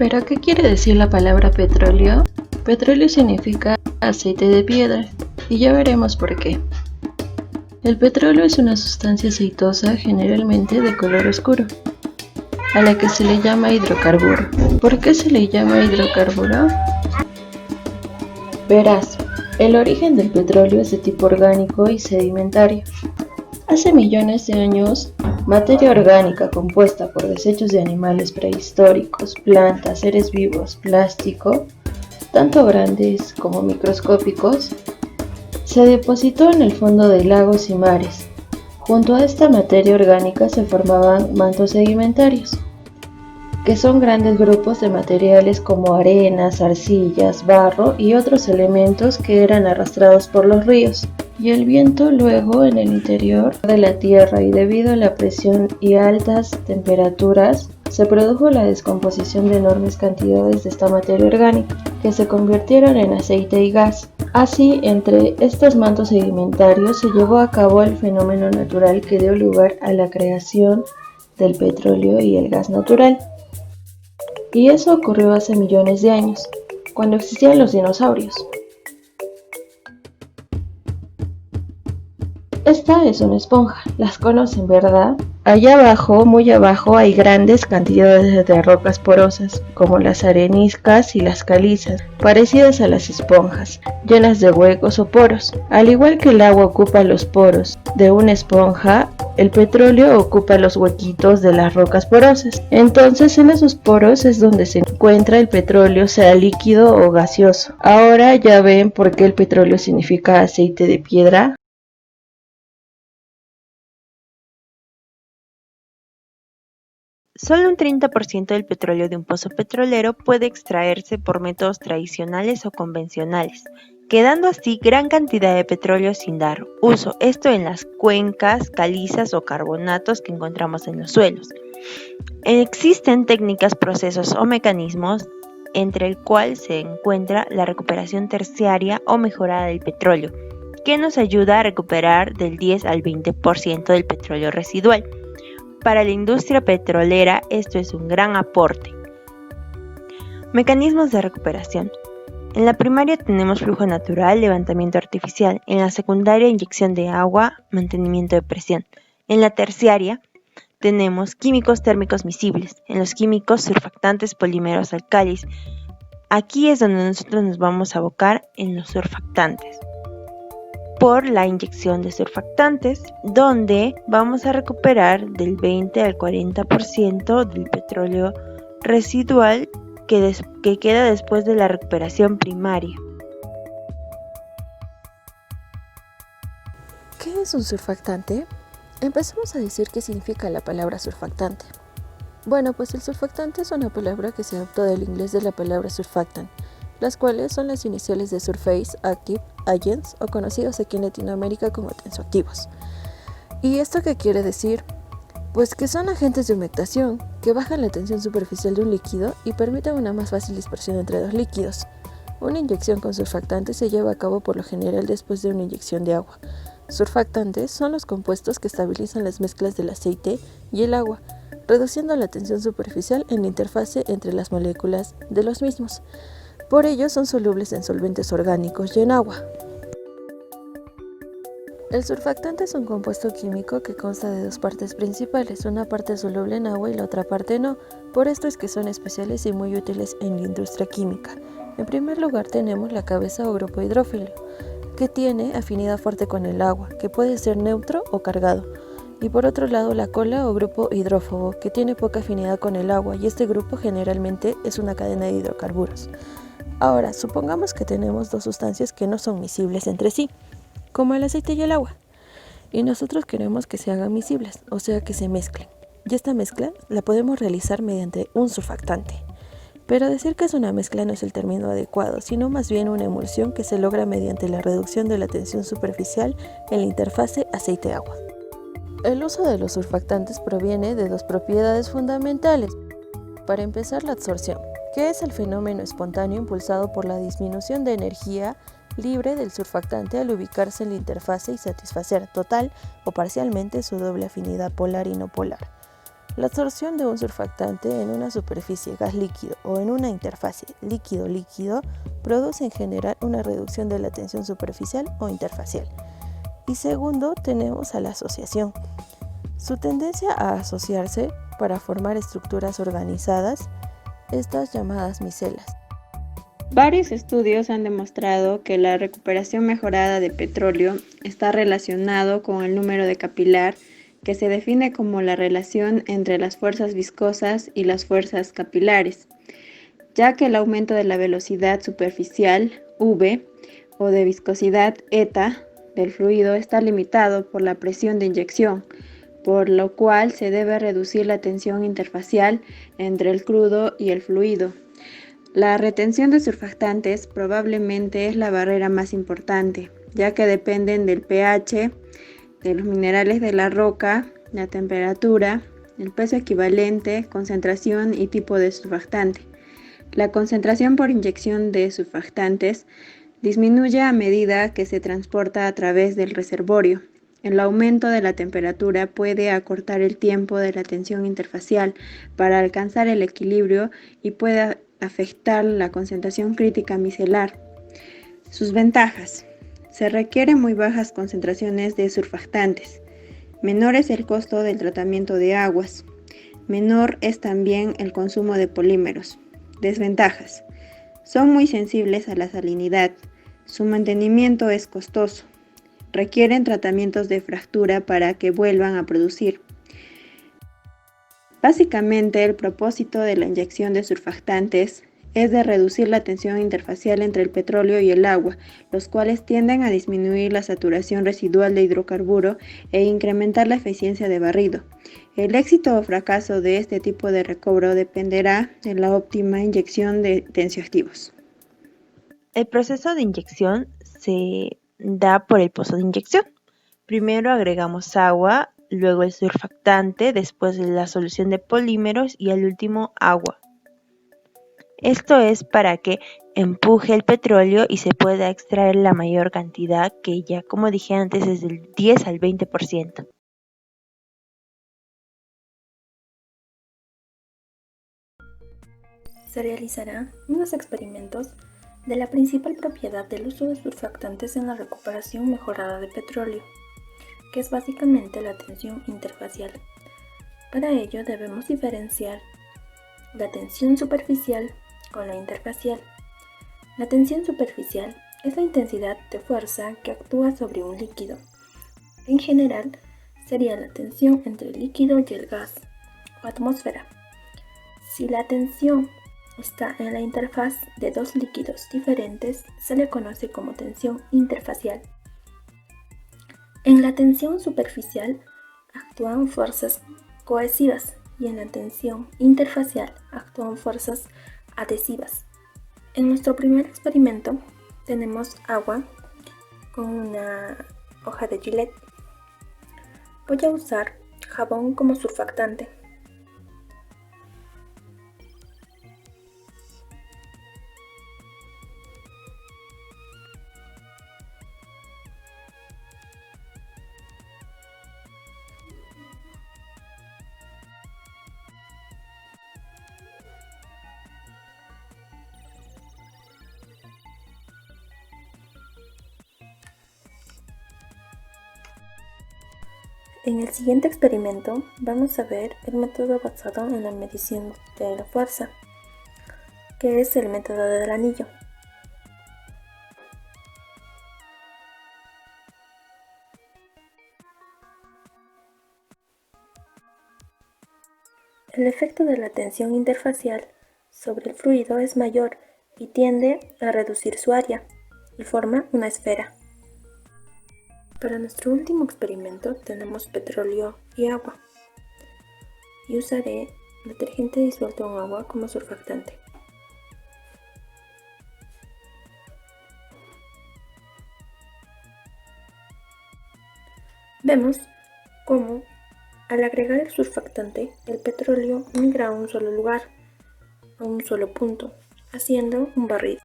¿Pero qué quiere decir la palabra petróleo? Petróleo significa aceite de piedra, y ya veremos por qué. El petróleo es una sustancia aceitosa generalmente de color oscuro, a la que se le llama hidrocarburo. ¿Por qué se le llama hidrocarburo? Verás, el origen del petróleo es de tipo orgánico y sedimentario. Hace millones de años, materia orgánica compuesta por desechos de animales prehistóricos, plantas, seres vivos, plástico, tanto grandes como microscópicos, se depositó en el fondo de lagos y mares. Junto a esta materia orgánica se formaban mantos sedimentarios, que son grandes grupos de materiales como arenas, arcillas, barro y otros elementos que eran arrastrados por los ríos y el viento luego en el interior de la Tierra, y debido a la presión y altas temperaturas se produjo la descomposición de enormes cantidades de esta materia orgánica que se convirtieron en aceite y gas. Así, entre estos mantos sedimentarios se llevó a cabo el fenómeno natural que dio lugar a la creación del petróleo y el gas natural. Y eso ocurrió hace millones de años, cuando existían los dinosaurios. Esta es una esponja, las conocen, ¿verdad? Allá abajo, muy abajo, hay grandes cantidades de rocas porosas, como las areniscas y las calizas, parecidas a las esponjas, llenas de huecos o poros. Al igual que el agua ocupa los poros de una esponja, el petróleo ocupa los huequitos de las rocas porosas. Entonces, en esos poros es donde se encuentra el petróleo, sea líquido o gaseoso. Ahora ya ven por qué el petróleo significa aceite de piedra. Solo un 30% del petróleo de un pozo petrolero puede extraerse por métodos tradicionales o convencionales, quedando así gran cantidad de petróleo sin dar uso, esto en las cuencas, calizas o carbonatos que encontramos en los suelos. Existen técnicas, procesos o mecanismos entre el cual se encuentra la recuperación terciaria o mejorada del petróleo, que nos ayuda a recuperar del 10 al 20% del petróleo residual. Para la industria petrolera esto es un gran aporte. Mecanismos de recuperación. En la primaria tenemos flujo natural, levantamiento artificial. En la secundaria, inyección de agua, mantenimiento de presión. En la terciaria tenemos químicos térmicos miscibles. En los químicos, surfactantes, polímeros, álcalis. Aquí es donde nosotros nos vamos a abocar en los surfactantes. Por la inyección de surfactantes, donde vamos a recuperar del 20 al 40% del petróleo residual que queda después de la recuperación primaria. ¿Qué es un surfactante? Empecemos a decir qué significa la palabra surfactante. Bueno, pues el surfactante es una palabra que se adoptó del inglés de la palabra surfactant, las cuales son las iniciales de Surface Active Agents, o conocidos aquí en Latinoamérica como tensoactivos. ¿Y esto qué quiere decir? Pues que son agentes de humectación que bajan la tensión superficial de un líquido y permiten una más fácil dispersión entre dos líquidos. Una inyección con surfactantes se lleva a cabo por lo general después de una inyección de agua. Surfactantes son los compuestos que estabilizan las mezclas del aceite y el agua, reduciendo la tensión superficial en la interfase entre las moléculas de los mismos. Por ello son solubles en solventes orgánicos y en agua. El surfactante es un compuesto químico que consta de dos partes principales, una parte soluble en agua y la otra parte no. Por esto es que son especiales y muy útiles en la industria química. En primer lugar tenemos la cabeza o grupo hidrófilo, que tiene afinidad fuerte con el agua, que puede ser neutro o cargado. Y por otro lado la cola o grupo hidrófobo, que tiene poca afinidad con el agua, y este grupo generalmente es una cadena de hidrocarburos. Ahora, supongamos que tenemos dos sustancias que no son miscibles entre sí, como el aceite y el agua, y nosotros queremos que se hagan miscibles, o sea que se mezclen. Y esta mezcla la podemos realizar mediante un surfactante. Pero decir que es una mezcla no es el término adecuado, sino más bien una emulsión que se logra mediante la reducción de la tensión superficial en la interfase aceite-agua. El uso de los surfactantes proviene de dos propiedades fundamentales. Para empezar, la absorción, que es el fenómeno espontáneo impulsado por la disminución de energía libre del surfactante al ubicarse en la interfase y satisfacer total o parcialmente su doble afinidad polar y no polar. La absorción de un surfactante en una superficie gas líquido o en una interfase líquido-líquido produce en general una reducción de la tensión superficial o interfacial. Y segundo, tenemos a la asociación. Su tendencia a asociarse para formar estructuras organizadas, estas llamadas micelas. Varios estudios han demostrado que la recuperación mejorada de petróleo está relacionado con el número de capilar, que se define como la relación entre las fuerzas viscosas y las fuerzas capilares, ya que el aumento de la velocidad superficial, V, o de viscosidad, eta, del fluido está limitado por la presión de inyección, por lo cual se debe reducir la tensión interfacial entre el crudo y el fluido. La retención de surfactantes probablemente es la barrera más importante, ya que dependen del pH, de los minerales de la roca, la temperatura, el peso equivalente, concentración y tipo de surfactante. La concentración por inyección de surfactantes disminuye a medida que se transporta a través del reservorio. El aumento de la temperatura puede acortar el tiempo de la tensión interfacial para alcanzar el equilibrio y puede afectar la concentración crítica micelar. Sus ventajas. Se requieren muy bajas concentraciones de surfactantes. Menor es el costo del tratamiento de aguas. Menor es también el consumo de polímeros. Desventajas. Son muy sensibles a la salinidad. Su mantenimiento es costoso. Requieren tratamientos de fractura para que vuelvan a producir. Básicamente, el propósito de la inyección de surfactantes es de reducir la tensión interfacial entre el petróleo y el agua, los cuales tienden a disminuir la saturación residual de hidrocarburo e incrementar la eficiencia de barrido. El éxito o fracaso de este tipo de recobro dependerá de la óptima inyección de tensioactivos. El proceso de inyección se da por el pozo de inyección. Primero agregamos agua, luego el surfactante, después la solución de polímeros y al último agua. Esto es para que empuje el petróleo y se pueda extraer la mayor cantidad, que ya como dije antes es del 10 al 20%. Se realizarán unos experimentos de la principal propiedad del uso de surfactantes en la recuperación mejorada de petróleo, que es básicamente la tensión interfacial. Para ello debemos diferenciar la tensión superficial con la interfacial. La tensión superficial es la intensidad de fuerza que actúa sobre un líquido. En general, sería la tensión entre el líquido y el gas o atmósfera. Si la tensión está en la interfaz de dos líquidos diferentes, se le conoce como tensión interfacial. En la tensión superficial actúan fuerzas cohesivas y en la tensión interfacial actúan fuerzas adhesivas. En nuestro primer experimento tenemos agua con una hoja de Gillette. Voy a usar jabón como surfactante. En el siguiente experimento vamos a ver el método basado en la medición de la fuerza, que es el método del anillo. El efecto de la tensión interfacial sobre el fluido es mayor y tiende a reducir su área y forma una esfera. Para nuestro último experimento tenemos petróleo y agua y usaré detergente disuelto en agua como surfactante. Vemos cómo al agregar el surfactante el petróleo migra a un solo lugar, a un solo punto, haciendo un barrido.